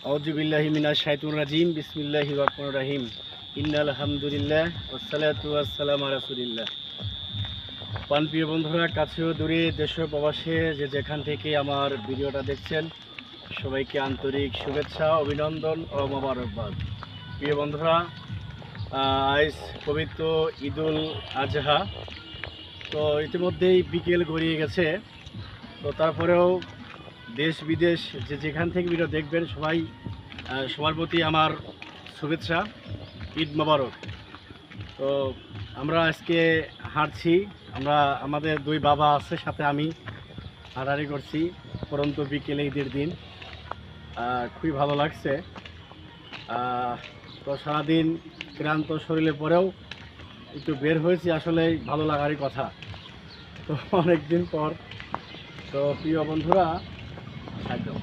আউযুবিল্লাহি মিনাশ শাইতানির রাজিম বিসমিল্লাহির রহমানির রহিম ইন্নাল হামদুলিল্লাহ ওয়াসসালাতু ওয়াসসালামু আলা রাসূলিল্লাহ। প্রিয় বন্ধুরা, কাছে ও দূরে, দেশ ও প্রবাসে যে যেখান থেকে আমার ভিডিওটা দেখছেন, সবাইকে আন্তরিক শুভেচ্ছা, অভিনন্দন ও মোবারকবাদ। প্রিয় বন্ধুরা, আজ পবিত্র ঈদুল আজহা। তো ইতিমধ্যেই বিকেল গড়িয়ে গেছে। তো তারপরেও দেশ বিদেশ যে যেখান থেকে ভিডিও দেখবেন সবার প্রতি আমার শুভেচ্ছা, ঈদ মোবারক। তো আমরা আজকে হাঁটছি, আমাদের দুই বাবা আছে, সাথে আমি হাঁটাহাঁটি করছি পরন্ত বিকেলে ঈদের দিন। খুবই ভালো লাগছে। তো সারাদিন ক্লান্ত শরীরে পরেও একটু বের হয়েছি, আসলে ভালো লাগারই কথা। তো অনেক দিন পর। তো প্রিয় বন্ধুরা, একদম